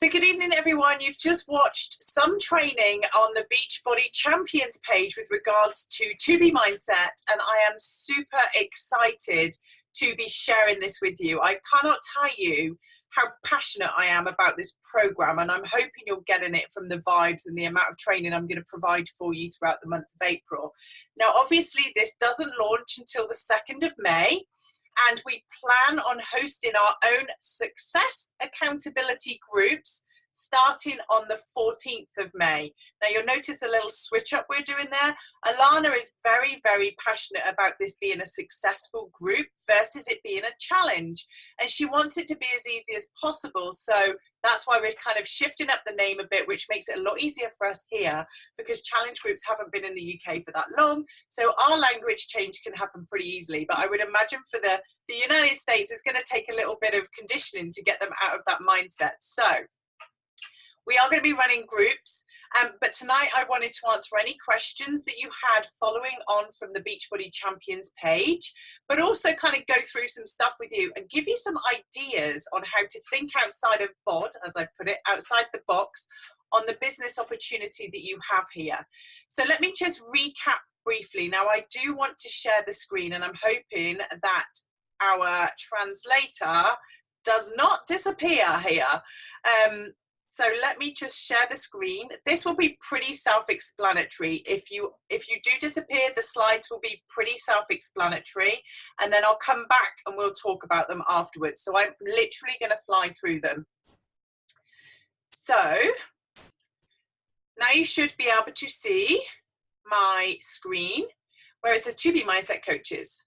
So good evening, everyone. You've just watched some training on the Beachbody Champions page with regards to be mindset, and I am super excited to be sharing this with you. I cannot tell you how passionate I am about this program, and I'm hoping you're getting it from the vibes and the amount of training I'm going to provide for you throughout the month of April. Now, obviously, this doesn't launch until the 2nd of May. And we plan on hosting our own success accountability groups starting on the 14th of May. Now you'll notice a little switch up we're doing there. Alana is very, very passionate about this being a successful group versus it being a challenge. And she wants it to be as easy as possible. So that's why we're kind of shifting up the name a bit, which makes it a lot easier for us here because challenge groups haven't been in the UK for that long. So our language change can happen pretty easily. But I would imagine for the United States, it's going to take a little bit of conditioning to get them out of that mindset. So we are going to be running groups, but tonight I wanted to answer any questions that you had following on from the Beachbody Champions page, but also kind of go through some stuff with you and give you some ideas on how to think outside of BOD, as I put it, outside the box on the business opportunity that you have here. So let me just recap briefly. Now I do want to share the screen, and I'm hoping that our translator does not disappear here. So let me just share the screen. This will be pretty self-explanatory. If you do disappear, the slides will be pretty self-explanatory, and then I'll come back and we'll talk about them afterwards. So I'm literally going to fly through them. So now you should be able to see my screen where it says To Be Mindset Coaches.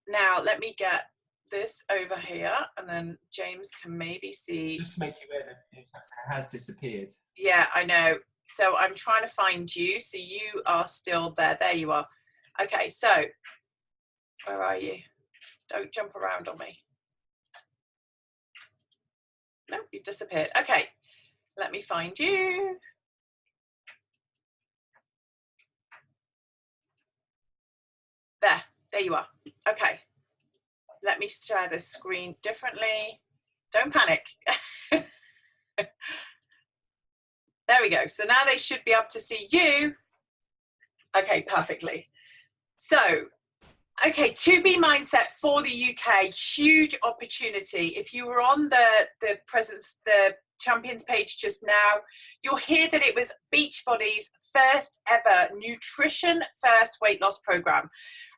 Now let me get this over here, and then James can maybe see. Just to make you aware that it has disappeared. Yeah, I know. So I'm trying to find you. So you are still there. There you are. Okay, so where are you? Don't jump around on me. No, you've disappeared. Okay, let me find you. There you are. Okay. Let me share the screen differently. Don't panic. There we go. So now they should be able to see you. Okay, perfectly. So, okay, To Be Mindset for the UK, huge opportunity. If you were on the Champions page just now, you'll hear that it was Beachbody's first ever nutrition first weight loss program.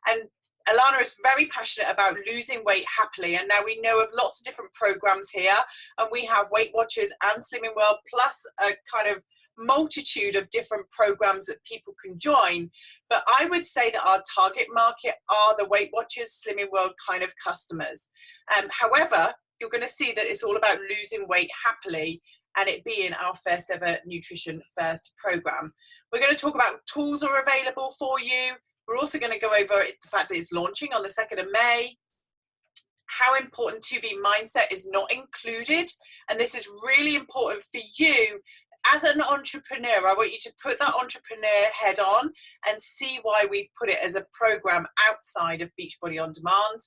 And Alana is very passionate about losing weight happily, and now we know of lots of different programs here, and we have Weight Watchers and Slimming World, plus a kind of multitude of different programs that people can join. But I would say that our target market are the Weight Watchers, Slimming World kind of customers. However, you're going to see that it's all about losing weight happily, and it being our first ever nutrition first program. We're going to talk about tools are available for you. We're also going to go over the fact that it's launching on the 2nd of May, how important To Be Mindset is not included. And this is really important for you as an entrepreneur. I want you to put that entrepreneur head on and see why we've put it as a program outside of Beachbody On Demand,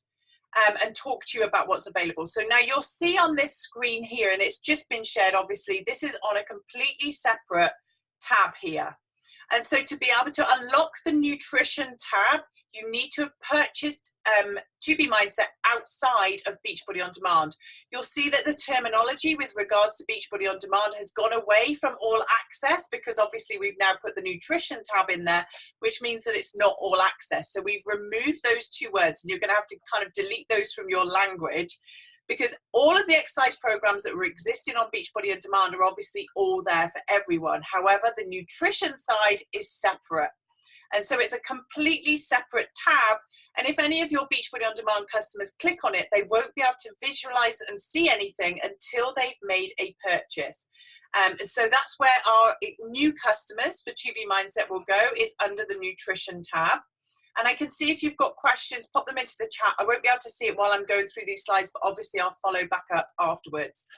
and talk to you about what's available. So now you'll see on this screen here, and it's just been shared, obviously, this is on a completely separate tab here. And so to be able to unlock the nutrition tab, you need to have purchased To Be Mindset outside of Beachbody On Demand. You'll see that the terminology with regards to Beachbody On Demand has gone away from all access, because obviously we've now put the nutrition tab in there, which means that it's not all access. So we've removed those two words, and you're going to have to kind of delete those from your language, because all of the exercise programs that were existing on Beachbody On Demand are obviously all there for everyone. However, the nutrition side is separate. And so it's a completely separate tab. And if any of your Beachbody On Demand customers click on it, they won't be able to visualize and see anything until they've made a purchase. So that's where our new customers for To Be Mindset will go, is under the nutrition tab. And I can see if you've got questions, pop them into the chat. I won't be able to see it while I'm going through these slides, but obviously I'll follow back up afterwards.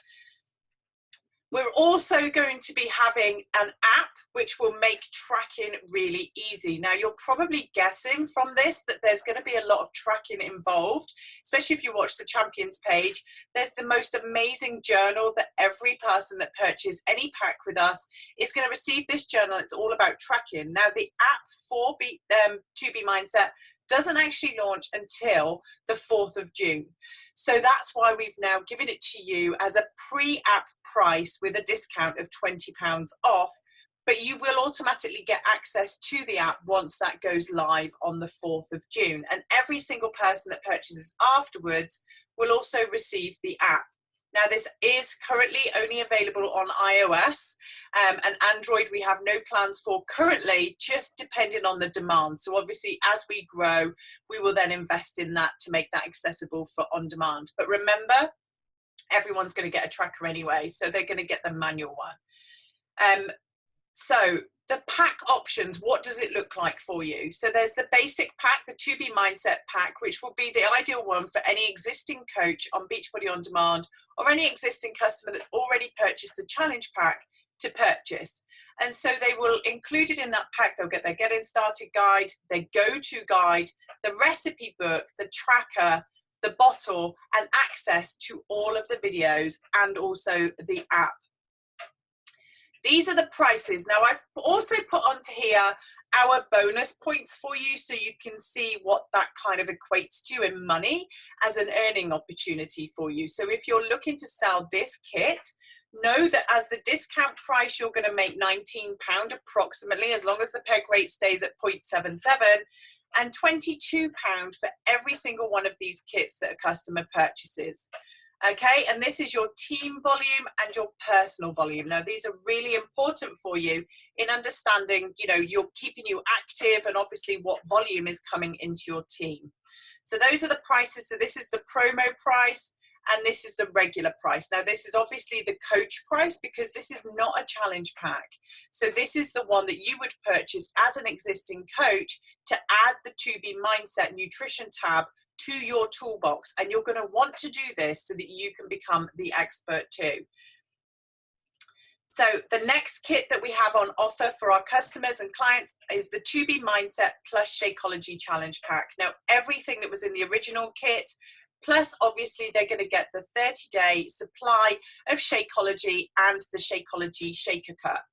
We're also going to be having an app which will make tracking really easy. Now, you're probably guessing from this that there's going to be a lot of tracking involved, especially if you watch the Champions page. There's the most amazing journal that every person that purchases any pack with us is going to receive. This journal. It's all about tracking. Now, the app for 2B Mindset doesn't actually launch until the 4th of June. So that's why we've now given it to you as a pre-app price with a discount of £20 off, but you will automatically get access to the app once that goes live on the 4th of June. And every single person that purchases afterwards will also receive the app. Now, this is currently only available on iOS, and Android we have no plans for currently, just depending on the demand. So obviously, as we grow, we will then invest in that to make that accessible for on demand. But remember, everyone's going to get a tracker anyway, so they're going to get the manual one. So the pack options, what does it look like for you? So there's the basic pack, the 2B Mindset pack, which will be the ideal one for any existing coach on Beachbody On Demand or any existing customer that's already purchased a challenge pack to purchase. And so they will include it in that pack. They'll get their getting started guide, their go-to guide, the recipe book, the tracker, the bottle, and access to all of the videos and also the app. These are the prices. Now, I've also put onto here our bonus points for you so you can see what that kind of equates to in money as an earning opportunity for you. So if you're looking to sell this kit, know that as the discount price, you're going to make £19 approximately, as long as the peg rate stays at 0.77, and £22 for every single one of these kits that a customer purchases. Okay, and this is your team volume and your personal volume. Now, these are really important for you in understanding, you're keeping you active and obviously what volume is coming into your team. So those are the prices. So this is the promo price and this is the regular price. Now, this is obviously the coach price because this is not a challenge pack. So this is the one that you would purchase as an existing coach to add the 2B Mindset nutrition tab to your toolbox, and you're going to want to do this so that you can become the expert too. So the next kit that we have on offer for our customers and clients is the 2B Mindset plus Shakeology challenge pack. Now, everything that was in the original kit, plus obviously they're going to get the 30-day supply of Shakeology and the Shakeology shaker cup.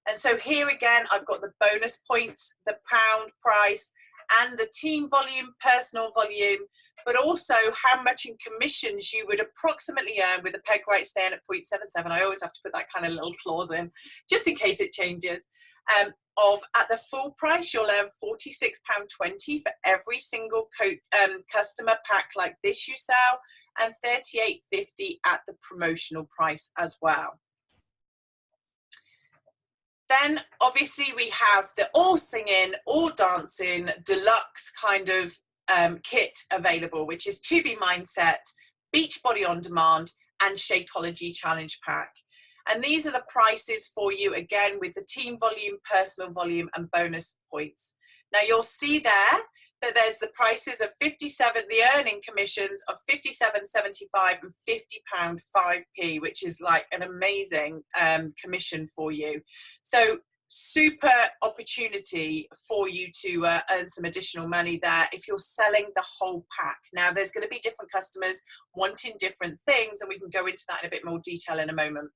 And so here again, I've got the bonus points, the pound price, and the team volume, personal volume, but also how much in commissions you would approximately earn with the peg rate staying at 0.77. I always have to put that kind of little clause in, just in case it changes. At the full price, you'll earn £46.20 for every single customer pack like this you sell, and $38.50 at the promotional price as well. Then obviously we have the all singing, all dancing, deluxe kind of kit available, which is 2B Mindset, Beachbody On Demand, and Shakeology Challenge Pack. And these are the prices for you, again, with the team volume, personal volume, and bonus points. Now you'll see there that there's the prices of 57, the earning commissions of 57.75 and £50 5p, which is like an amazing commission for you. So super opportunity for you to earn some additional money there if you're selling the whole pack. Now there's going to be different customers wanting different things, and we can go into that in a bit more detail in a moment.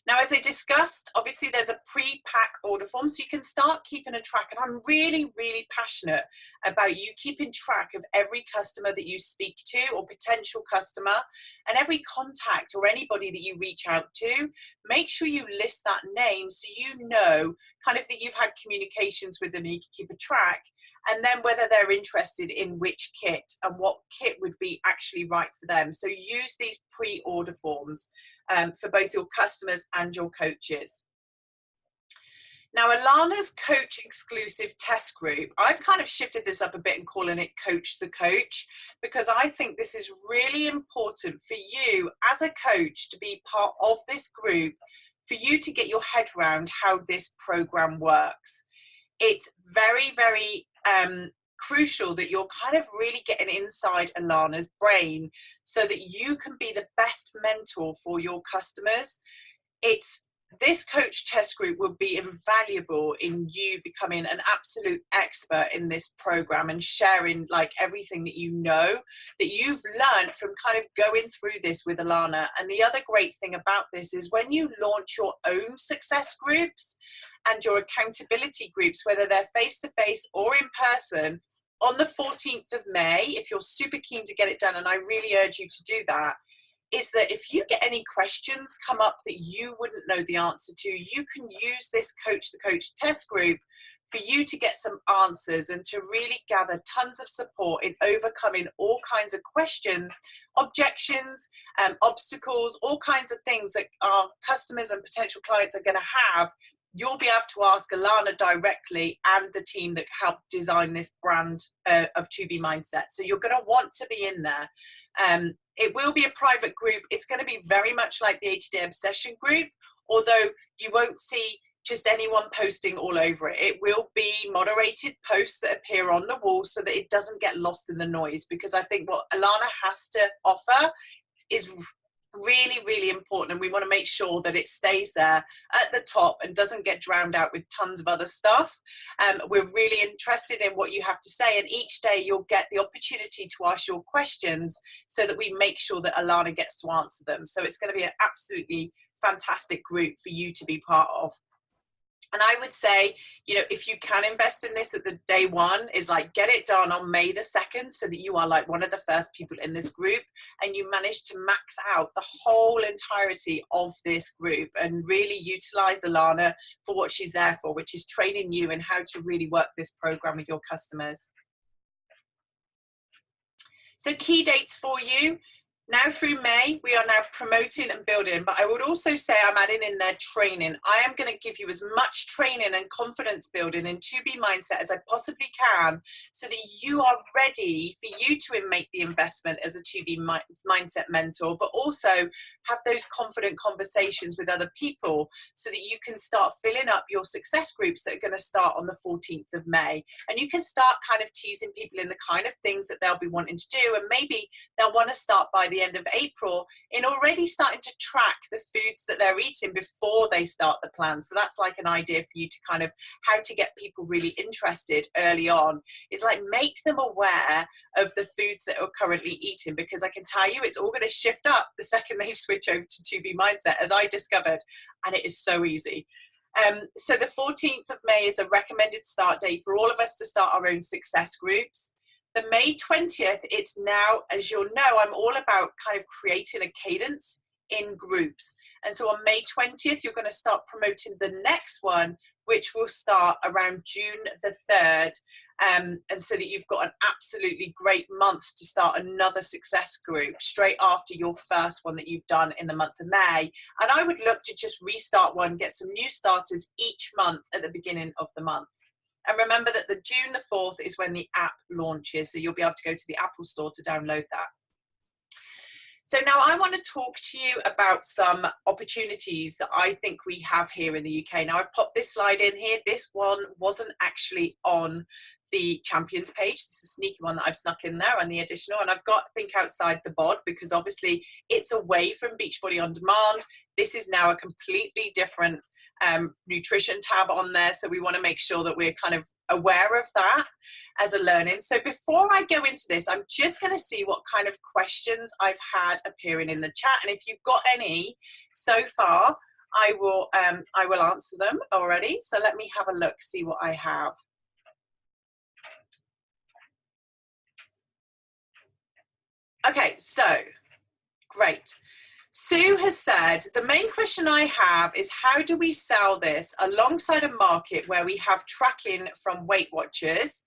Now, as I discussed, obviously there's a pre-pack order form, so you can start keeping a track. And I'm really, really passionate about you keeping track of every customer that you speak to or potential customer, and every contact or anybody that you reach out to. Make sure you list that name so you know kind of that you've had communications with them and you can keep a track. And then whether they're interested in which kit and what kit would be actually right for them. So use these pre-order forms for both your customers and your coaches. Now, Alana's coach exclusive test group, I've kind of shifted this up a bit and calling it Coach the Coach, because I think this is really important for you as a coach to be part of this group, for you to get your head around how this program works. It's very, very crucial that you're kind of really getting inside Alana's brain so that you can be the best mentor for your customers. this coach test group will be invaluable in you becoming an absolute expert in this program and sharing like everything that you know that you've learned from kind of going through this with Alana. And the other great thing about this is when you launch your own success groups and your accountability groups, whether they're face-to-face or in person, on the 14th of May, if you're super keen to get it done, and I really urge you to do that, is that if you get any questions come up that you wouldn't know the answer to, you can use this Coach the Coach test group for you to get some answers and to really gather tons of support in overcoming all kinds of questions, objections, obstacles, all kinds of things that our customers and potential clients are going to have. You'll be able to ask Alana directly and the team that helped design this brand of 2B Mindset. So you're going to want to be in there. It will be a private group. It's going to be very much like the 80-Day Obsession group, although you won't see just anyone posting all over it. It will be moderated posts that appear on the wall so that it doesn't get lost in the noise, because I think what Alana has to offer is really, really important, and we want to make sure that it stays there at the top and doesn't get drowned out with tons of other stuff. We're really interested in what you have to say, and each day you'll get the opportunity to ask your questions so that we make sure that Alana gets to answer them. So it's going to be an absolutely fantastic group for you to be part of. And I would say, you know, if you can invest in this at the day one, is like get it done on May the 2nd so that you are like one of the first people in this group and you manage to max out the whole entirety of this group and really utilize Alana for what she's there for, which is training you in how to really work this program with your customers. So key dates for you. Now through May, we are now promoting and building, but I would also say I'm adding in there training. I am going to give you as much training and confidence building in 2B Mindset as I possibly can so that you are ready for you to make the investment as a 2B Mindset mentor, but also have those confident conversations with other people so that you can start filling up your success groups that are going to start on the 14th of May. And you can start kind of teasing people in the kind of things that they'll be wanting to do, and maybe they'll want to start by the end of April in already starting to track the foods that they're eating before they start the plan. So that's like an idea for you to kind of how to get people really interested early on, is like make them aware of the foods that are currently eating, because I can tell you it's all going to shift up the second they switch over to 2B Mindset, as I discovered, and it is so easy. So the 14th of May is a recommended start date for all of us to start our own success groups. The May 20th, it's now, as you'll know, I'm all about kind of creating a cadence in groups. And so on May 20th, you're going to start promoting the next one, which will start around June the 3rd. And so that you've got an absolutely great month to start another success group straight after your first one that you've done in the month of May. And I would look to just restart one, get some new starters each month at the beginning of the month. And remember that the June the 4th is when the app launches, so you'll be able to go to the Apple Store to download that. So now I want to talk to you about some opportunities that I think we have here in the UK. Now I've popped this slide in here. This one wasn't actually on the Champions page. This is a sneaky one that I've snuck in there on the additional, and I've got Think Outside the Bod because obviously it's away from Beachbody On Demand. This is now a completely different nutrition tab on there, so we want to make sure that we're kind of aware of that as a learning. So before I go into this, I'm just going to see what kind of questions I've had appearing in the chat, and if you've got any so far, I will answer them already. So let me have a look, see what I have. Okay, so great. Sue has said, the main question I have is how do we sell this alongside a market where we have tracking from Weight Watchers?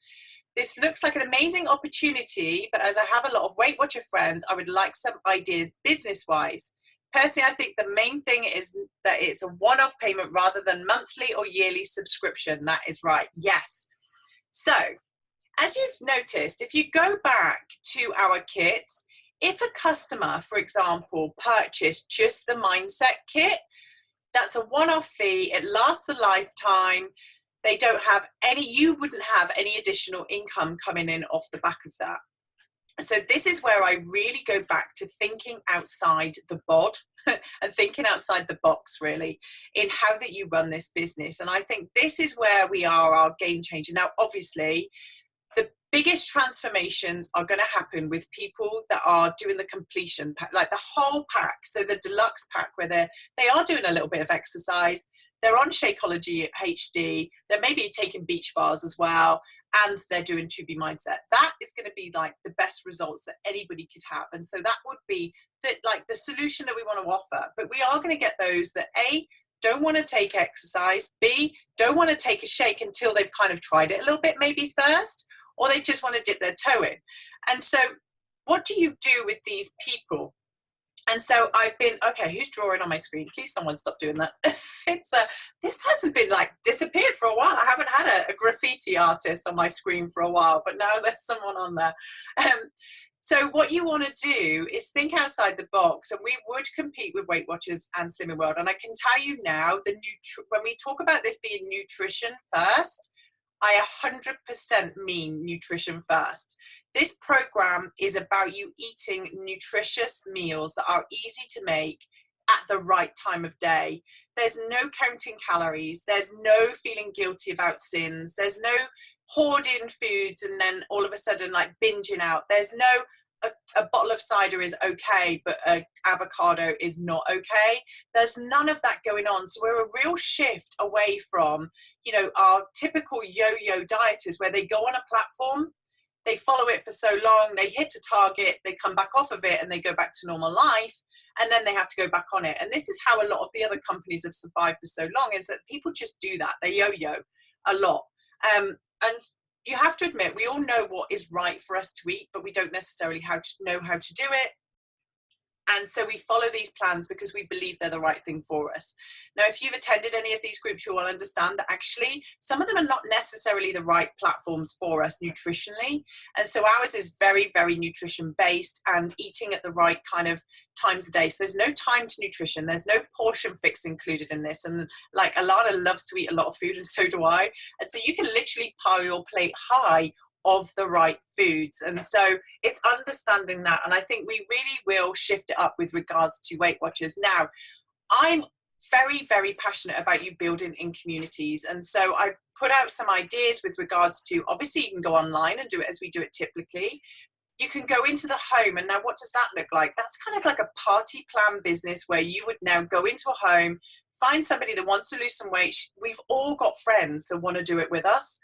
This looks like an amazing opportunity, but as I have a lot of Weight Watcher friends, I would like some ideas business-wise. Personally, I think the main thing is that it's a one-off payment rather than monthly or yearly subscription. That is right. Yes. So, as you've noticed, if you go back to our kits, if a customer, for example, purchased just the Mindset kit, that's a one-off fee. It lasts a lifetime. They don't have any, you wouldn't have any additional income coming in off the back of that. So this is where I really go back to thinking outside the bod and thinking outside the box, really, in how that you run this business. And I think this is where we are our game changer. Now, obviously, the biggest transformations are going to happen with people that are doing the completion pack, like the whole pack. So the deluxe pack, where they are doing a little bit of exercise, they're on Shakeology HD, they're maybe taking beach bars as well, and they're doing 2B mindset. That is going to be like the best results that anybody could have. And so that would be the solution that we want to offer. But we are going to get those that A, don't want to take exercise, B, don't want to take a shake until they've kind of tried it a little bit maybe first, or they just want to dip their toe in. And so what do you do with these people? And so I've been, okay, who's drawing on my screen? Please someone stop doing that. This person's been like disappeared for a while. I haven't had a graffiti artist on my screen for a while, but now there's someone on there. So what you want to do is think outside the box, and we would compete with Weight Watchers and Slimming World. And I can tell you now, when we talk about this being nutrition first, I 100% mean nutrition first. This program is about you eating nutritious meals that are easy to make at the right time of day. There's no counting calories. There's no feeling guilty about sins. There's no hoarding foods and then all of a sudden like binging out. There's no a bottle of cider is okay, but an avocado is not okay. There's none of that going on. So we're a real shift away from, our typical yo-yo dieters where they go on a platform, they follow it for so long, they hit a target, they come back off of it and they go back to normal life, and then they have to go back on it. And this is how a lot of the other companies have survived for so long, is that people just do that. They yo-yo a lot. And you have to admit, we all know what is right for us to eat, but we don't necessarily know how to do it. And so we follow these plans because we believe they're the right thing for us. Now, if you've attended any of these groups, you will understand that actually some of them are not necessarily the right platforms for us nutritionally. And so ours is very, very nutrition based and eating at the right kind of times a day. So there's no time to nutrition. There's no portion fix included in this. And like Alana loves to eat a lot of food, and so do I. And so you can literally pile your plate high of the right foods. And so it's understanding that. And I think we really will shift it up with regards to Weight Watchers. Now, I'm very, very passionate about you building in communities. And so I've put out some ideas with regards to, obviously you can go online and do it as we do it typically. You can go into the home, and now what does that look like? That's kind of like a party plan business where you would now go into a home, find somebody that wants to lose some weight. We've all got friends that want to do it with us.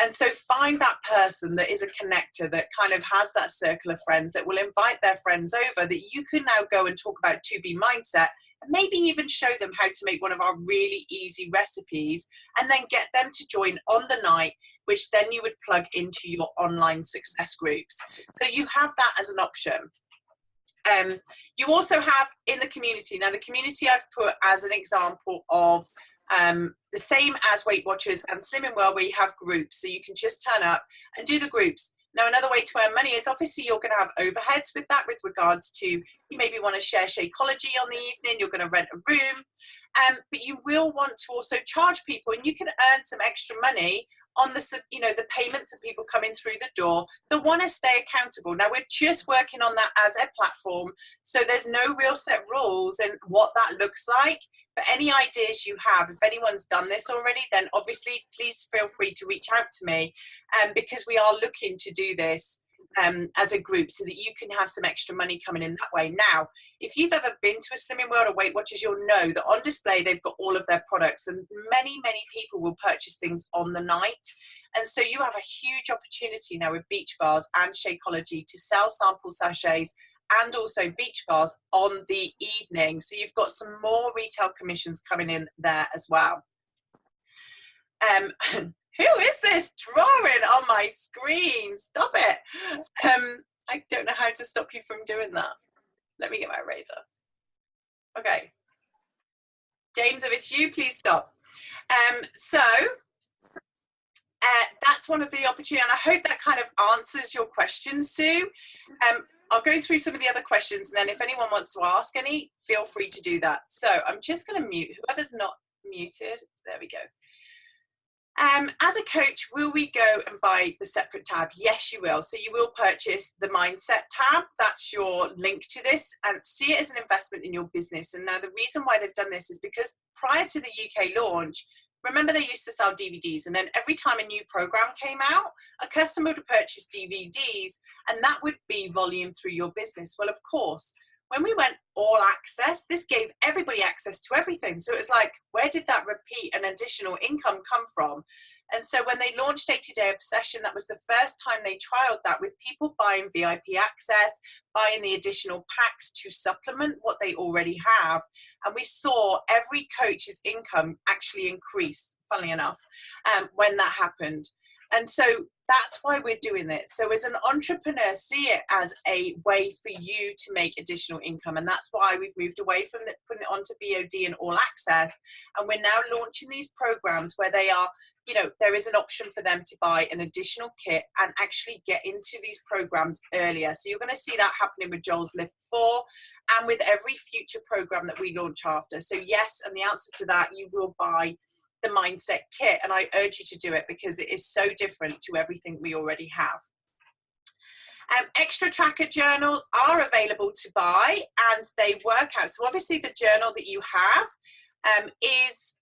And so find that person that is a connector, that kind of has that circle of friends that will invite their friends over, that you can now go and talk about 2B mindset, and maybe even show them how to make one of our really easy recipes, and then get them to join on the night, which then you would plug into your online success groups. So you have that as an option. You also have in the community. Now, the community I've put as an example of the same as Weight Watchers and Slimming World, where you have groups. So you can just turn up and do the groups. Now, another way to earn money is obviously you're going to have overheads with that, with regards to you maybe want to share Shakeology on the evening, you're going to rent a room, but you will want to also charge people, and you can earn some extra money on the payments of people coming through the door that want to stay accountable. Now, we're just working on that as a platform, so there's no real set rules and what that looks like. But any ideas you have, if anyone's done this already, then obviously please feel free to reach out to me, because we are looking to do this as a group so that you can have some extra money coming in that way. Now, if you've ever been to a Slimming World or Weight Watchers, you'll know that on display they've got all of their products, and many, many people will purchase things on the night. And so you have a huge opportunity now with beach bars and Shakeology to sell sample sachets and also beach bars on the evening. So you've got some more retail commissions coming in there as well. Who is this drawing on my screen? Stop it. I don't know how to stop you from doing that. Let me get my eraser. Okay. James, if it's you, please stop. That's one of the opportunities, and I hope that kind of answers your question, Sue. I'll go through some of the other questions, and then if anyone wants to ask any, feel free to do that. So I'm just going to mute whoever's not muted. There we go. As a coach, will we go and buy the separate tab? Yes, you will. So you will purchase the mindset tab. That's your link to this, and see it as an investment in your business. And now the reason why they've done this is because prior to the UK launch, remember they used to sell DVDs, and then every time a new program came out, a customer would purchase DVDs, and that would be volume through your business. Well, of course, when we went all access, this gave everybody access to everything. So it was like, where did that repeat and additional income come from? And so when they launched 80-Day Obsession, that was the first time they trialed that, with people buying VIP access, buying the additional packs to supplement what they already have. And we saw every coach's income actually increase, funnily enough, when that happened. And so that's why we're doing it. So as an entrepreneur, see it as a way for you to make additional income. And that's why we've moved away from putting it onto BOD and all access. And we're now launching these programs where they are, you know, there is an option for them to buy an additional kit and actually get into these programs earlier. So you're going to see that happening with Joel's Lift 4 and with every future program that we launch after. So yes, and the answer to that, you will buy the mindset kit, and I urge you to do it because it is so different to everything we already have. Extra tracker journals are available to buy, and they work out. So obviously the journal that you have is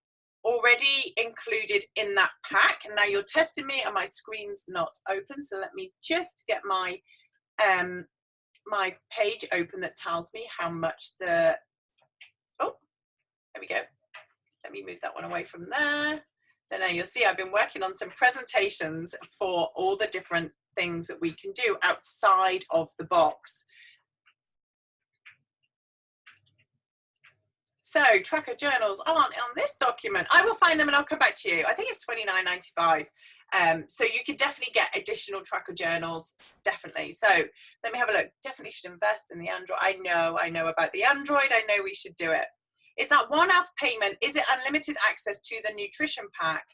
already included in that pack. And now you're testing me and my screen's not open, so let me just get my my page open that tells me how much the, oh, there we go. Let me move that one away from there. So now you'll see I've been working on some presentations for all the different things that we can do outside of the box. So tracker journals aren't on this document. I will find them and I'll come back to you. I think it's $29.95. So you can definitely get additional tracker journals, definitely. So let me have a look. Definitely should invest in the Android. I know about the Android. I know we should do it. Is that one-off payment? Is it unlimited access to the nutrition pack?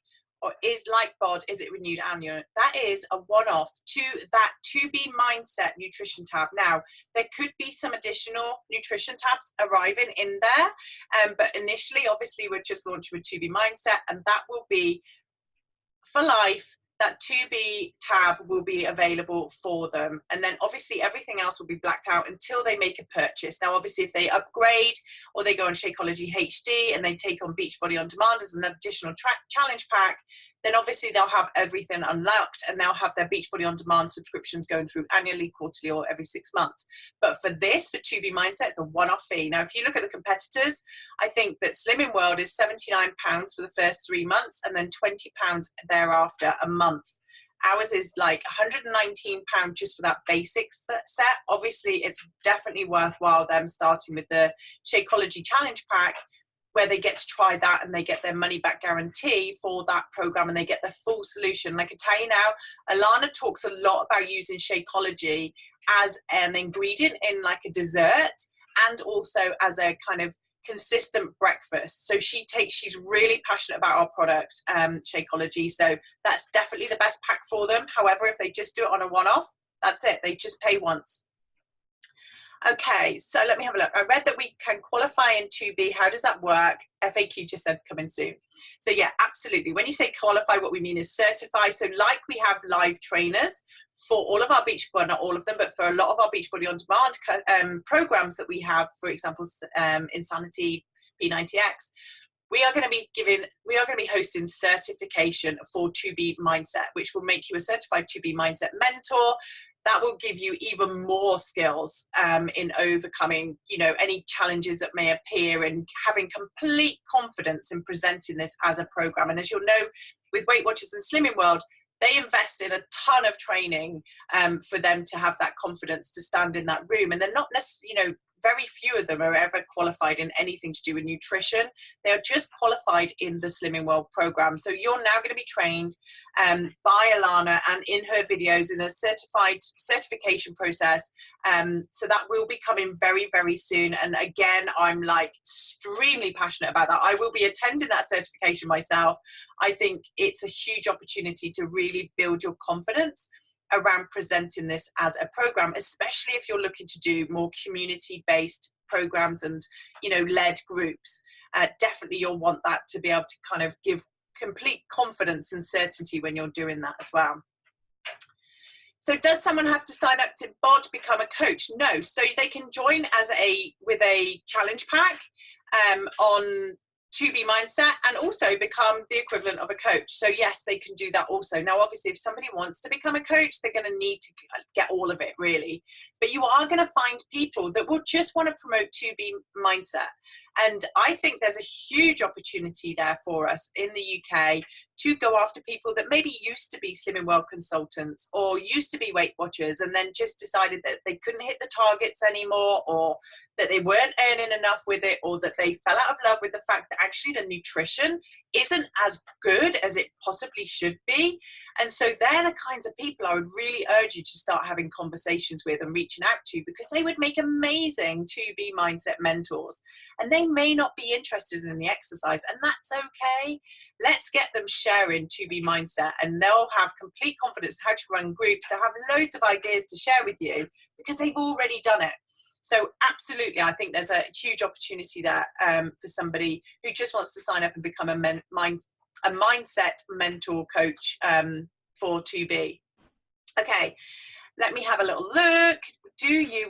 Or is like BOD, is it renewed annually? That is a one-off to that To Be Mindset nutrition tab. Now, there could be some additional nutrition tabs arriving in there, but initially, obviously, we're just launching with To Be Mindset, and that will be for life. That To Be tab will be available for them. And then obviously everything else will be blacked out until they make a purchase. Now, obviously if they upgrade or they go on Shakeology HD and they take on Beachbody On Demand as an additional challenge pack, then obviously they'll have everything unlocked and they'll have their Beachbody On Demand subscriptions going through annually, quarterly, or every 6 months. But for this, for To Be Mindset, it's a one-off fee. Now, if you look at the competitors, I think that Slimming World is £79 for the first 3 months and then £20 thereafter a month. Ours is like £119 just for that basic set. Obviously, it's definitely worthwhile them starting with the Shakeology Challenge Pack, where they get to try that and they get their money back guarantee for that program and they get the full solution. Like I tell you now, Alana talks a lot about using Shakeology as an ingredient in like a dessert and also as a kind of consistent breakfast. So she's really passionate about our product, Shakeology. So that's definitely the best pack for them. However, if they just do it on a one-off, that's it. They just pay once. Okay, so let me have a look. I read that we can qualify in 2B. How does that work? FAQ just said coming soon. So yeah, absolutely. When you say qualify, what we mean is certify. So like we have live trainers for all of our Beachbody, not all of them, but for a lot of our Beachbody On Demand programs that we have, for example, Insanity, P90X, we are going to be hosting certification for 2B Mindset, which will make you a certified 2B Mindset mentor. That will give you even more skills in overcoming, you know, any challenges that may appear and having complete confidence in presenting this as a program. And as you'll know, with Weight Watchers and Slimming World, they invest in a ton of training for them to have that confidence to stand in that room. And they're not necessarily, you know, very few of them are ever qualified in anything to do with nutrition. They are just qualified in the Slimming World program. So you're now going to be trained by Alana and in her videos in a certification process. So that will be coming very, very soon. And again, I'm like extremely passionate about that. I will be attending that certification myself. I think it's a huge opportunity to really build your confidence around presenting this as a program, especially if you're looking to do more community-based programs and, you know, led groups. Definitely you'll want that to be able to kind of give complete confidence and certainty when you're doing that as well. So does someone have to sign up to BOD, become a coach? No. So they can join with a challenge pack on 2B mindset, and also become the equivalent of a coach. So yes, they can do that also. Now, obviously, if somebody wants to become a coach, they're going to need to get all of it, really. But you are going to find people that will just want to promote 2B mindset. And I think there's a huge opportunity there for us in the UK to go after people that maybe used to be Slimming World consultants or used to be Weight Watchers, and then just decided that they couldn't hit the targets anymore, or that they weren't earning enough with it, or that they fell out of love with the fact that actually the nutrition isn't as good as it possibly should be. And so they're the kinds of people I would really urge you to start having conversations with and reaching out to, because they would make amazing 2B mindset mentors. And they may not be interested in the exercise, and that's okay. Let's get them sharing 2B mindset, and they'll have complete confidence in how to run groups. They'll have loads of ideas to share with you because they've already done it. So absolutely, I think there's a huge opportunity there for somebody who just wants to sign up and become a mindset mentor coach for 2B. Okay, let me have a little look.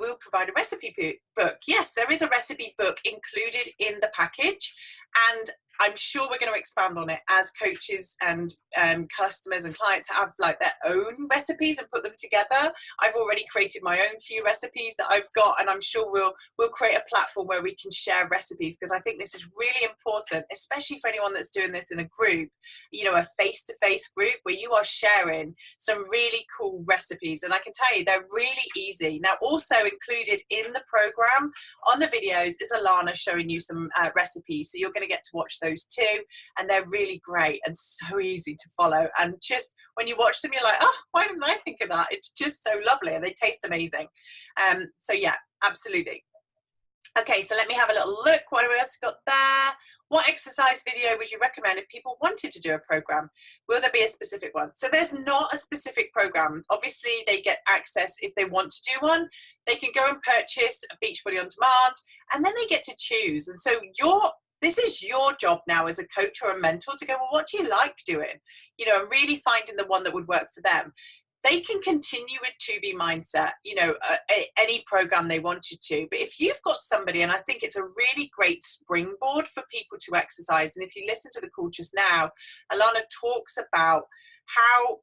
Will provide a recipe book? Yes, there is a recipe book included in the package, and I'm sure we're going to expand on it as coaches and customers and clients have like their own recipes and put them together. I've already created my own few recipes that I've got, and I'm sure we'll create a platform where we can share recipes, because I think this is really important, especially for anyone that's doing this in a group, a face-to-face group where you are sharing some really cool recipes. And I can tell you, they're really easy. Now, also included in the program on the videos is Alana showing you some recipes. So you're going to get to watch those too, and they're really great and so easy to follow, and just when you watch them you're like, oh, why didn't I think of that? It's just so lovely, and they taste amazing. So yeah, absolutely. Okay, so let me have a little look. What have we else got there? What exercise video would you recommend if people wanted to do a program? Will there be a specific one? So there's not a specific program. Obviously, they get access if they want to do one. They can go and purchase a Beachbody on demand, and then they get to choose. And so this is your job now as a coach or a mentor to go, well, what do you like doing? And really finding the one that would work for them. They can continue with 2B mindset, any program they wanted to. But if you've got somebody, and I think it's a really great springboard for people to exercise. And if you listen to the call just now, Alana talks about how,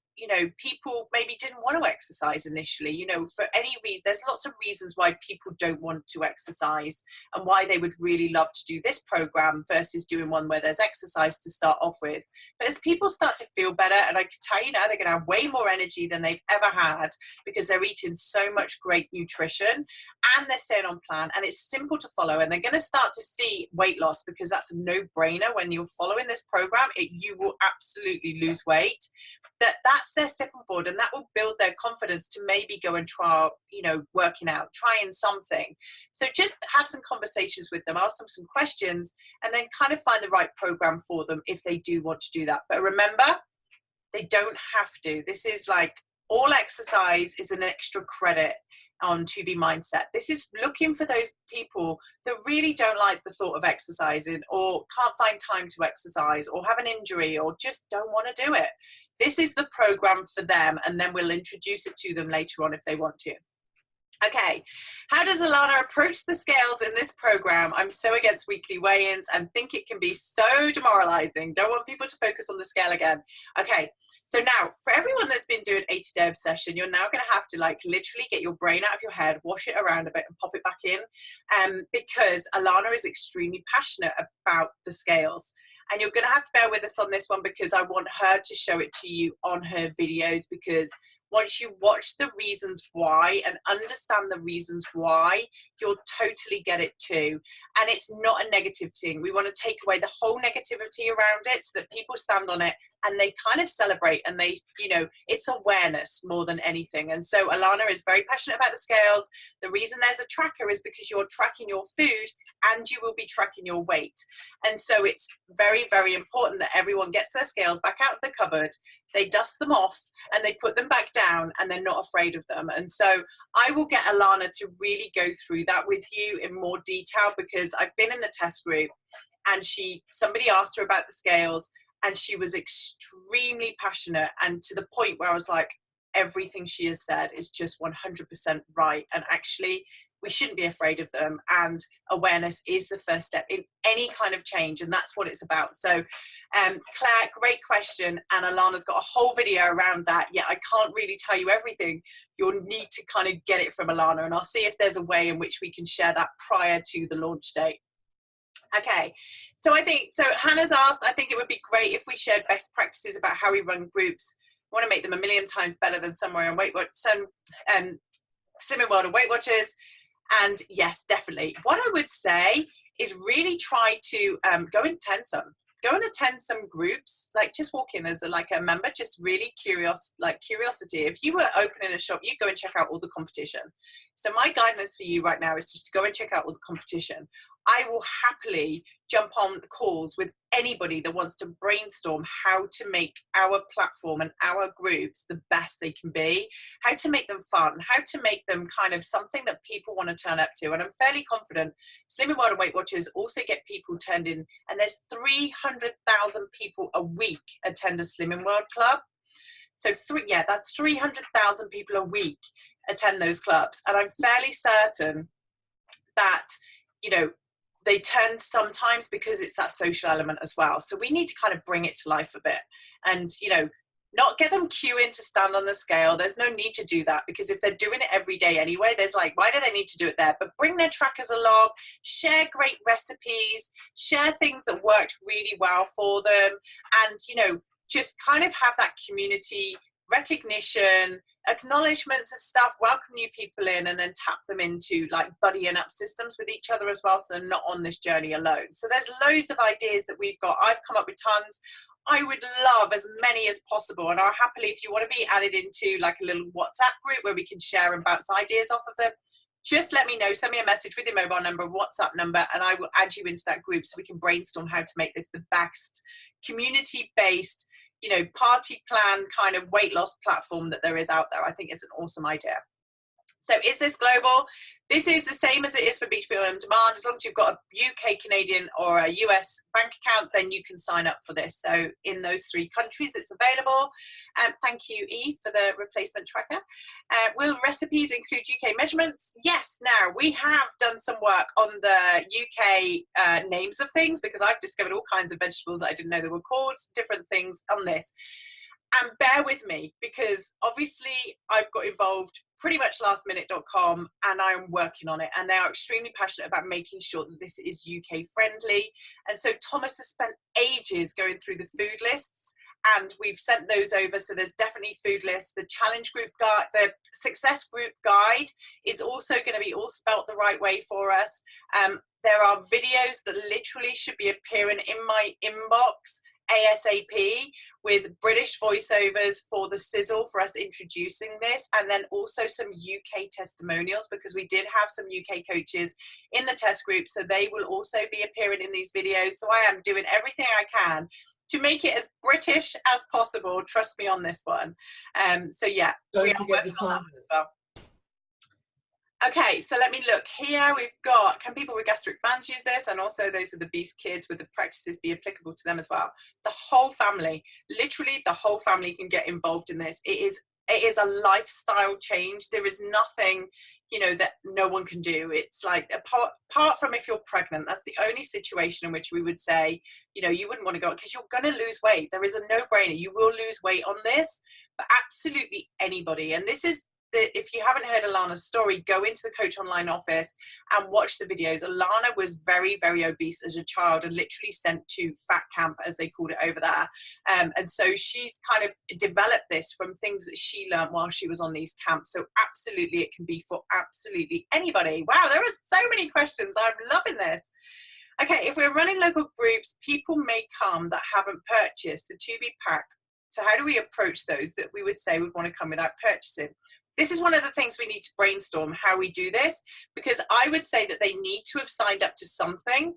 people maybe didn't want to exercise initially, for any reason. There's lots of reasons why people don't want to exercise, and why they would really love to do this program versus doing one where there's exercise to start off with. But as people start to feel better, and I can tell you now, they're going to have way more energy than they've ever had, because they're eating so much great nutrition and they're staying on plan, and it's simple to follow, and they're going to start to see weight loss, because that's a no-brainer. When you're following this program, you will absolutely lose weight. That's their stepping board, and that will build their confidence to maybe go and try, working out, trying something. So just have some conversations with them, ask them some questions, and then kind of find the right program for them if they do want to do that. But remember, they don't have to. This is like, all exercise is an extra credit on 2B mindset. This is looking for those people that really don't like the thought of exercising, or can't find time to exercise, or have an injury, or just don't want to do it. This is the program for them, and then we'll introduce it to them later on if they want to. Okay, how does Alana approach the scales in this program? I'm so against weekly weigh-ins and think it can be so demoralizing. Don't want people to focus on the scale again. Okay, so now for everyone that's been doing 80-day obsession, you're now going to have to literally get your brain out of your head, wash it around a bit and pop it back in, because Alana is extremely passionate about the scales. And you're going to have to bear with us on this one, because I want her to show it to you on her videos, because once you watch the reasons why and understand the reasons why, you'll totally get it too. And it's not a negative thing. We want to take away the whole negativity around it, so that people stand on it and they kind of celebrate, and they, it's awareness more than anything. And so Alana is very passionate about the scales. The reason there's a tracker is because you're tracking your food and you will be tracking your weight. And so it's very, very important that everyone gets their scales back out of the cupboard, they dust them off, and they put them back down, and they're not afraid of them. And so I will get Alana to really go through that with you in more detail, because I've been in the test group, and somebody asked her about the scales, and she was extremely passionate, and to the point where I was like, everything she has said is just 100% right, and actually we shouldn't be afraid of them, and awareness is the first step in any kind of change, and that's what it's about. So Claire, great question, and Alana's got a whole video around that. Yeah, I can't really tell you everything. You'll need to kind of get it from Alana, and I'll see if there's a way in which we can share that prior to the launch date. Okay, so Hannah's asked, I think it would be great if we shared best practices about how we run groups. I want to make them a million times better than somewhere in Slimming World and Weight Watchers. And yes, definitely. What I would say is really try to go and attend some groups, like just walk in as a member, just really curiosity. If you were opening a shop, you go and check out all the competition. So my guidance for you right now is just to go and check out all the competition. I will happily jump on calls with anybody that wants to brainstorm how to make our platform and our groups the best they can be, how to make them fun, how to make them kind of something that people want to turn up to. And I'm fairly confident Slimming World and Weight Watchers also get people turned in, and there's 300,000 people a week attend a Slimming World club. So that's 300,000 people a week attend those clubs. And I'm fairly certain that, they turn sometimes because it's that social element as well. So we need to kind of bring it to life a bit and, not get them queue in to stand on the scale. There's no need to do that, because if they're doing it every day anyway, there's why do they need to do it there? But bring their trackers along, share great recipes, share things that worked really well for them. And, just kind of have that community recognition, acknowledgements of stuff, welcome new people in, and then tap them into buddying up systems with each other as well, so they're not on this journey alone. So there's loads of ideas that we've got. I've come up with tons. I would love as many as possible, and I'll happily, if you want to be added into a little WhatsApp group where we can share and bounce ideas off of them, just let me know. Send me a message with your mobile number, WhatsApp number, and I will add you into that group so we can brainstorm how to make this the best community-based, party plan kind of weight loss platform that there is out there. I think it's an awesome idea. So is this global? This is the same as it is for Beachbody On Demand. As long as you've got a UK, Canadian or a US bank account, then you can sign up for this. So in those 3 countries, it's available. Thank you, Eve, for the replacement tracker. Will recipes include UK measurements? Yes. Now, we have done some work on the UK names of things, because I've discovered all kinds of vegetables that I didn't know they were called, different things on this. And bear with me, because obviously I've got involved pretty much lastminute.com, and I am working on it, and they are extremely passionate about making sure that this is UK friendly. And so Thomas has spent ages going through the food lists, and we've sent those over. So there's definitely food lists. The challenge group guide, the success group guide is also going to be all spelt the right way for us. There are videos that literally should be appearing in my inbox ASAP, with British voiceovers for the sizzle for us introducing this, and then also some UK testimonials, because we did have some UK coaches in the test group, so they will also be appearing in these videos. So I am doing everything I can to make it as British as possible. Trust me on this one. So yeah, we are working on that as well. Okay, so let me look here. We've got, can people with gastric bands use this? And also those with the obese kids, would the practices be applicable to them as well? The whole family, literally the whole family can get involved in this. It is a lifestyle change. There is nothing, that no one can do. It's apart from if you're pregnant, that's the only situation in which we would say, you wouldn't want to go, because you're going to lose weight. There is a no-brainer. You will lose weight on this, but absolutely anybody. And this is, if you haven't heard Alana's story, go into the Coach Online office and watch the videos. Alana was very, very obese as a child and literally sent to fat camp, as they called it over there. And so she's kind of developed this from things that she learned while she was on these camps. So absolutely, it can be for absolutely anybody. Wow, there are so many questions. I'm loving this. Okay, if we're running local groups, people may come that haven't purchased the 2B pack. So how do we approach those that we would say would want to come without purchasing? This is one of the things we need to brainstorm how we do this, because I would say that they need to have signed up to something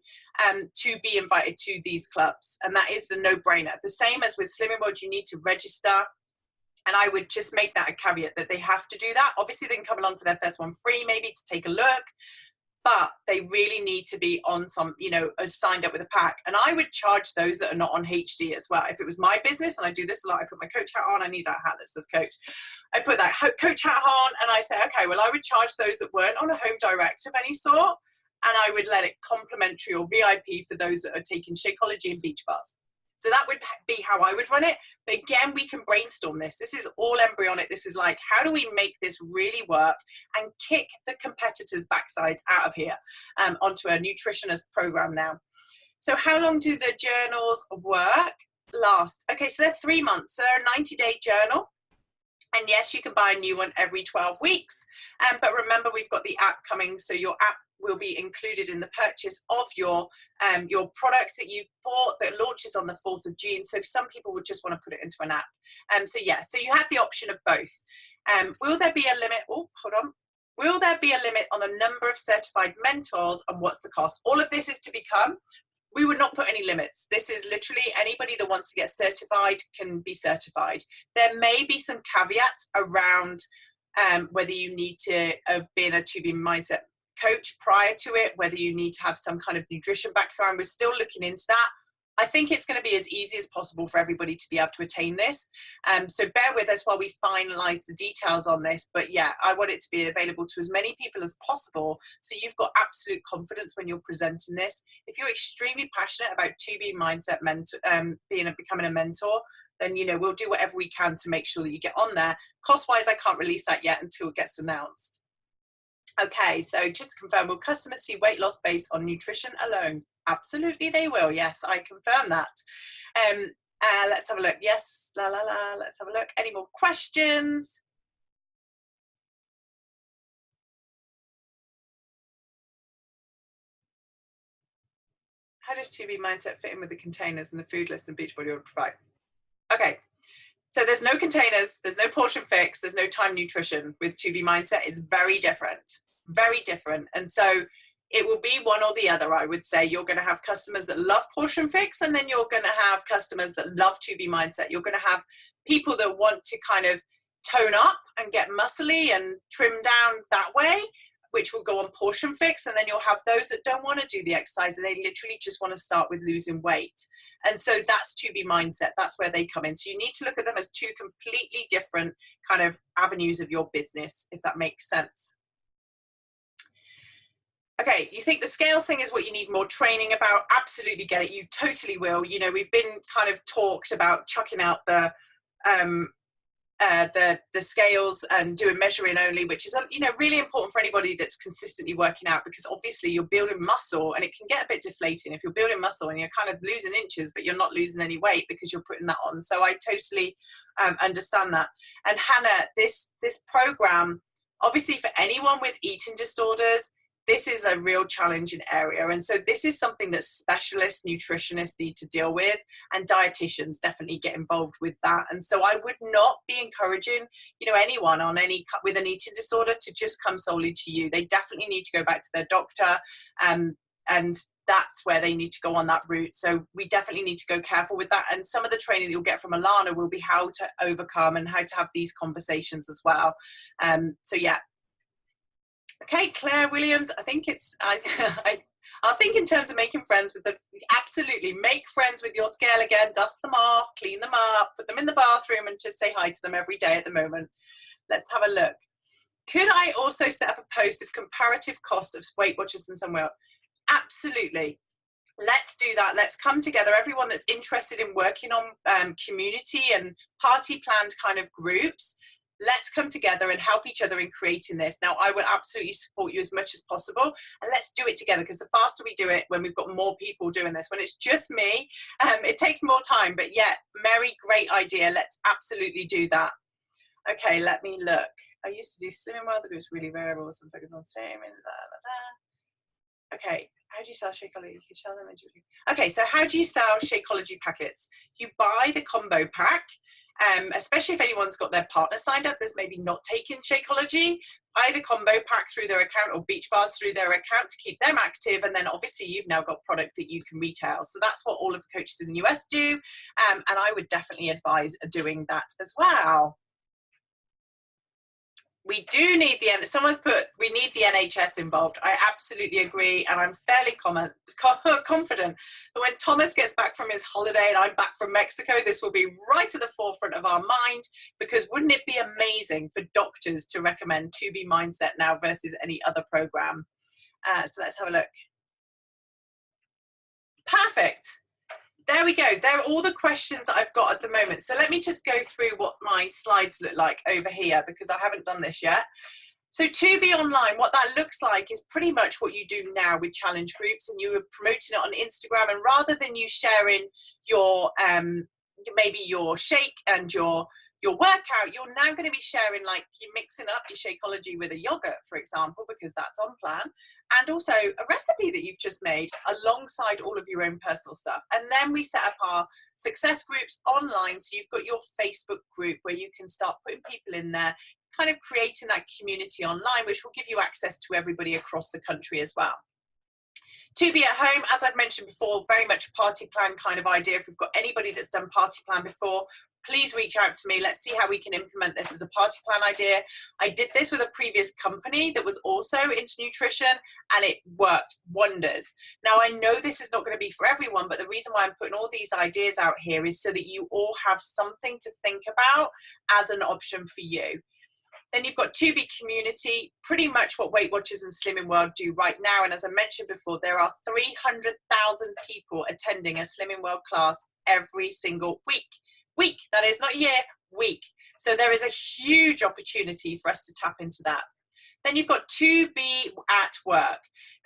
to be invited to these clubs. And that is the no-brainer. The same as with Slimming World, you need to register. And I would just make that a caveat that they have to do that. Obviously, they can come along for their first one free, maybe to take a look. but they really need to be on some, you know, signed up with a pack. And I would charge those that are not on HD as well. If it was my business, and I do this a lot, I put my coach hat on, I need that hat that says coach. I put that coach hat on and I say, okay, well, I would charge those that weren't on a home direct of any sort, and I would let it complimentary or VIP for those that are taking Shakeology and beach bars. So that would be how I would run it. But again, we can brainstorm this. This is all embryonic. This is like, how do we make this really work and kick the competitors' backsides out of here onto a nutritionist program now. So how long do the journals last? Okay, so they're 3 months. They're a 90-day journal. And yes, you can buy a new one every 12 weeks. But remember, we've got the app coming. So your app will be included in the purchase of your product that you've bought that launches on the 4th of June. So some people would just want to put it into an app. So yeah, so you have the option of both. Will there be a limit? Oh, hold on. Will there be a limit on the number of certified mentors and what's the cost? All of this is to become. We would not put any limits. This is literally anybody that wants to get certified can be certified. There may be some caveats around whether you need to have been a 2B mindset coach prior to it, whether you need to have some kind of nutrition background. We're still looking into that. I think it's going to be as easy as possible for everybody to be able to attain this. So bear with us while we finalize the details on this. But yeah, I want it to be available to as many people as possible, so you've got absolute confidence when you're presenting this. If you're extremely passionate about 2B mindset becoming a mentor, then, you know, we'll do whatever we can to make sure that you get on there. Cost-wise, I can't release that yet until it gets announced. Okay, so just to confirm, will customers see weight loss based on nutrition alone? Absolutely they will. Yes, I confirm that. Let's have a look. Yes, let's have a look. Any more questions? How does 2B mindset fit in with the containers and the food list and Beachbody would provide? Okay, so there's no containers, there's no portion fix, there's no time nutrition with 2B mindset. It's very different, very different. And so it will be one or the other, I would say. You're going to have customers that love portion fix, and then you're going to have customers that love 2B mindset. You're going to have people that want to kind of tone up and get muscly and trim down that way, which will go on portion fix. And then you'll have those that don't want to do the exercise and they literally just want to start with losing weight. And so that's 2B mindset. That's where they come in. So you need to look at them as two completely different kind of avenues of your business, if that makes sense. Okay, you think the scales thing is what you need more training about? Absolutely get it. You totally will. You know, we've been kind of talked about chucking out the scales and doing measuring only, which is, you know, really important for anybody that's consistently working out, because obviously you're building muscle and it can get a bit deflating if you're building muscle and you're kind of losing inches but you're not losing any weight because you're putting that on. So I totally understand that. And Hannah, this program, obviously for anyone with eating disorders, this is a real challenging area. And so this is something that specialist nutritionists need to deal with, and dietitians definitely get involved with that. And so I would not be encouraging, you know, anyone with an eating disorder to just come solely to you. They definitely need to go back to their doctor, and that's where they need to go on that route. So we definitely need to go careful with that. And some of the training that you'll get from Alana will be how to overcome and how to have these conversations as well. So yeah. Okay, Claire Williams, I think it's, I think in terms of making friends with them, absolutely make friends with your scale again, dust them off, clean them up, put them in the bathroom and just say hi to them every day at the moment. Let's have a look. Could I also set up a post of comparative cost of Weight Watchers and somewhere else? Absolutely. Let's do that. Let's come together. Everyone that's interested in working on community and party planned kind of groups, let's come together and help each other in creating this. Now, I will absolutely support you as much as possible, and let's do it together, because the faster we do it, when we've got more people doing this, when it's just me, it takes more time. But yeah, Mary, great idea. Let's absolutely do that. Okay, let me look. I used to do Slimming World, that was really variable. Some focus on same. Okay, how do you sell Shakeology? You can sell them. Okay, so how do you sell Shakeology packets? You buy the combo pack. Especially if anyone's got their partner signed up that's maybe not taking Shakeology, buy the combo pack through their account, or beach bars through their account to keep them active, and then obviously you've now got product that you can retail. So that's what all of the coaches in the US do, and I would definitely advise doing that as well. We do need someone's put, we need the NHS involved. I absolutely agree. And I'm fairly confident that when Thomas gets back from his holiday and I'm back from Mexico, this will be right at the forefront of our mind, because wouldn't it be amazing for doctors to recommend 2B Mindset now versus any other program? So let's have a look. Perfect. There we go. There are all the questions that I've got at the moment. So let me just go through what my slides look like over here, because I haven't done this yet. So 2B Online, what that looks like is pretty much what you do now with challenge groups, and you are promoting it on Instagram. And rather than you sharing your maybe your shake and your workout, you're now going to be sharing, like, you're mixing up your Shakeology with a yogurt, for example, because that's on plan, and also a recipe that you've just made alongside all of your own personal stuff. And then we set up our success groups online. So you've got your Facebook group where you can start putting people in there, kind of creating that community online, which will give you access to everybody across the country as well. 2B at home, as I've mentioned before, very much a party plan kind of idea. If we've got anybody that's done party plan before, please reach out to me. Let's see how we can implement this as a party plan idea. I did this with a previous company that was also into nutrition, and it worked wonders. Now, I know this is not going to be for everyone, but the reason why I'm putting all these ideas out here is so that you all have something to think about as an option for you. Then you've got 2B Community, pretty much what Weight Watchers and Slimming World do right now. And as I mentioned before, there are 300,000 people attending a Slimming World class every single week. That is not year, week. So there is a huge opportunity for us to tap into that. Then you've got 2B at work.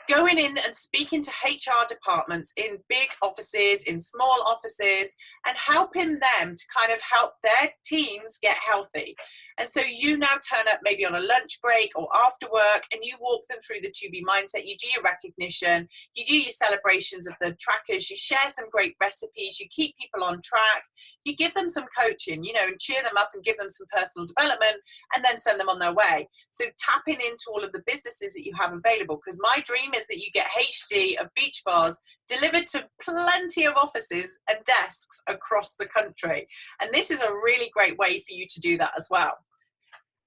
Going in and speaking to HR departments in big offices, in small offices, and helping them to kind of help their teams get healthy. And so you now turn up maybe on a lunch break or after work, and you walk them through the 2B Mindset. You do your recognition, you do your celebrations of the trackers, you share some great recipes, you keep people on track, you give them some coaching, you know, and cheer them up and give them some personal development, and then send them on their way. So tapping into all of the businesses that you have available, because my dream is that you get HD of beach bars delivered to plenty of offices and desks across the country. And this is a really great way for you to do that as well.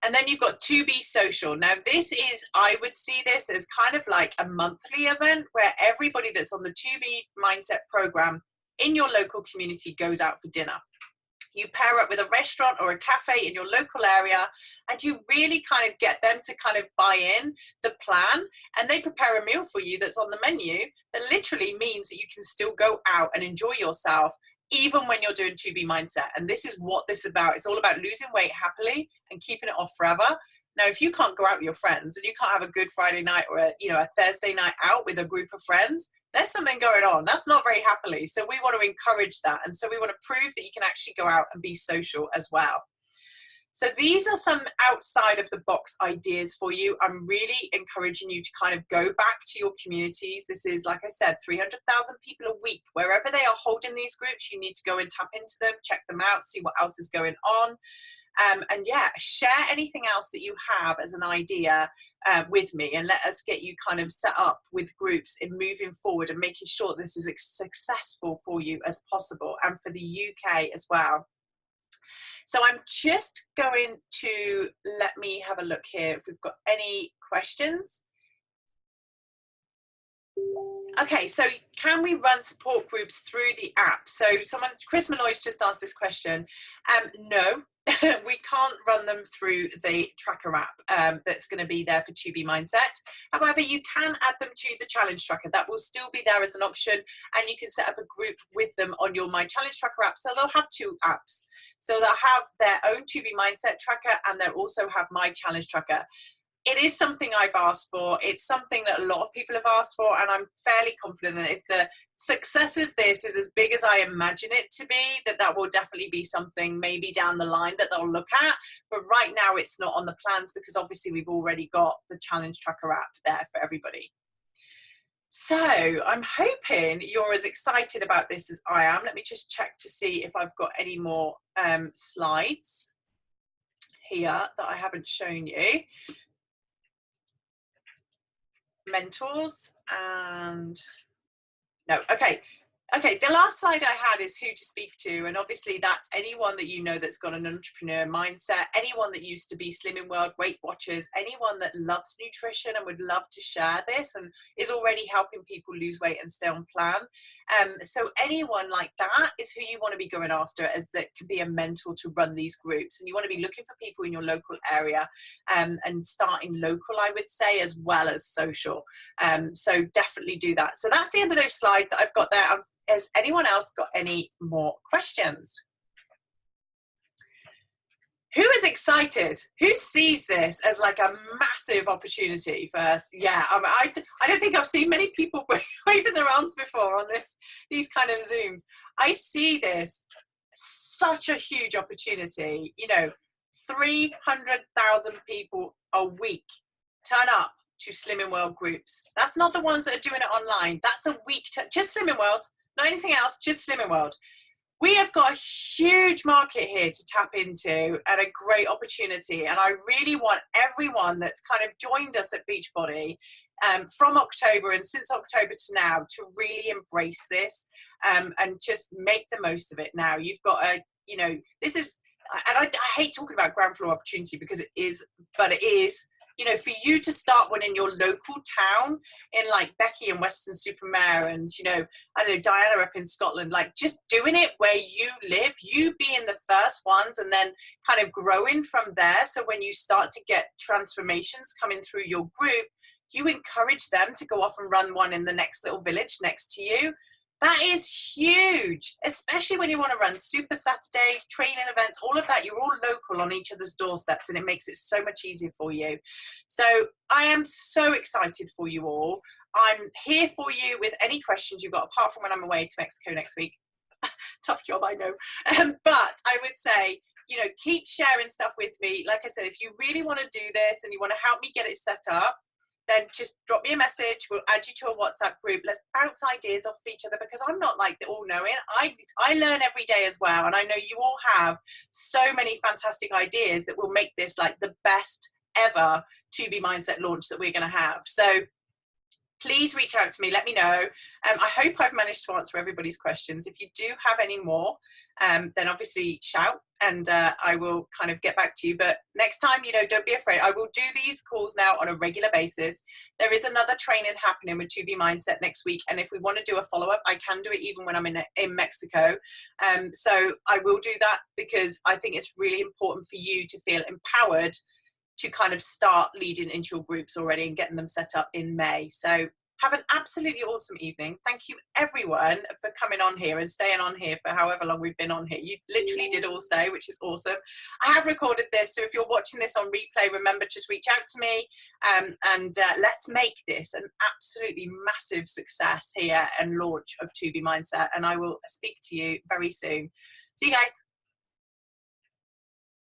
And then you've got 2B Social. Now this is, I would see this as kind of like a monthly event where everybody that's on the 2B Mindset program in your local community goes out for dinner. You pair up with a restaurant or a cafe in your local area, and you really kind of get them to kind of buy in the plan, and they prepare a meal for you that's on the menu that literally means that you can still go out and enjoy yourself even when you're doing 2B Mindset. And this is what this is about. It's all about losing weight happily and keeping it off forever. Now, if you can't go out with your friends and you can't have a good Friday night or a Thursday night out with a group of friends, there's something going on. That's not very happily. So we want to encourage that. And so we want to prove that you can actually go out and be social as well. So these are some outside of the box ideas for you. I'm really encouraging you to kind of go back to your communities. This is, like I said, 300,000 people a week. Wherever they are holding these groups, you need to go and tap into them, check them out, see what else is going on. And yeah, share anything else that you have as an idea with me, and let us get you kind of set up with groups in moving forward and making sure this is as successful for you as possible, and for the UK as well. So I'm just going to, let me have a look here if we've got any questions. Okay, so can we run support groups through the app? So Chris Malloy's just asked this question. No, we can't run them through the tracker app that's going to be there for 2B Mindset. However, you can add them to the challenge tracker. That will still be there as an option, and you can set up a group with them on your My Challenge Tracker app. So they'll have two apps. So they'll have their own 2B Mindset tracker, and they'll also have My Challenge Tracker. It is something I've asked for. It's something that a lot of people have asked for, and I'm fairly confident that if the success of this is as big as I imagine it to be, that will definitely be something maybe down the line that they'll look at. But right now it's not on the plans, because obviously we've already got the Challenge Tracker app there for everybody. So I'm hoping you're as excited about this as I am. Let me just check to see if I've got any more slides here that I haven't shown you. Mentors and no, okay. Okay, the last slide I had is who to speak to, and obviously that's anyone that you know that's got an entrepreneur mindset, anyone that used to be Slimming World, Weight Watchers, anyone that loves nutrition and would love to share this and is already helping people lose weight and stay on plan. So anyone like that is who you want to be going after, as that can be a mentor to run these groups. And you want to be looking for people in your local area, and starting local, I would say, as well as social. So definitely do that. So that's the end of those slides that I've got there. Has anyone else got any more questions? Who is excited? Who sees this as like a massive opportunity first? Yeah, I don't think I've seen many people waving their arms before on these kind of Zooms. I see this such a huge opportunity. You know, 300,000 people a week turn up to Slimming World groups. That's not the ones that are doing it online. That's a week, just Slimming World, not anything else, just Slimming World. We have got a huge market here to tap into and a great opportunity. And I really want everyone that's kind of joined us at Beachbody from October and since October to now to really embrace this and just make the most of it now. You've got a, you know, this is, and I hate talking about ground floor opportunity because it is, but it is, you know, for you to start one in your local town, in like Becky and Weston-super-Mare and, you know, I don't know, Diana up in Scotland, like just doing it where you live, you being the first ones and then kind of growing from there. So when you start to get transformations coming through your group, you encourage them to go off and run one in the next little village next to you. That is huge, especially when you want to run super Saturdays, training events, all of that. You're all local on each other's doorsteps and it makes it so much easier for you. So I am so excited for you all. I'm here for you with any questions you've got, apart from when I'm away to Mexico next week. Tough job, I know. But I would say, you know, keep sharing stuff with me. Like I said, if you really want to do this and you want to help me get it set up, then just drop me a message. We'll add you to a WhatsApp group. Let's bounce ideas off each other, because I'm not like the all-knowing. I learn every day as well. And I know you all have so many fantastic ideas that will make this like the best ever 2B Mindset launch that we're going to have. So please reach out to me. Let me know. I hope I've managed to answer everybody's questions. If you do have any more, then obviously shout and I will kind of get back to you. But next time, you know, don't be afraid. I will do these calls now on a regular basis. There is another training happening with 2B Mindset next week. And if we want to do a follow-up, I can do it even when I'm in Mexico. So I will do that because I think it's really important for you to feel empowered to kind of start leading into your groups already and getting them set up in May. So have an absolutely awesome evening. Thank you everyone for coming on here and staying on here for however long we've been on here. You literally did all stay, which is awesome. I have recorded this, so if you're watching this on replay, remember, just reach out to me and let's make this an absolutely massive success here and launch of 2B Mindset. And I will speak to you very soon. See you guys.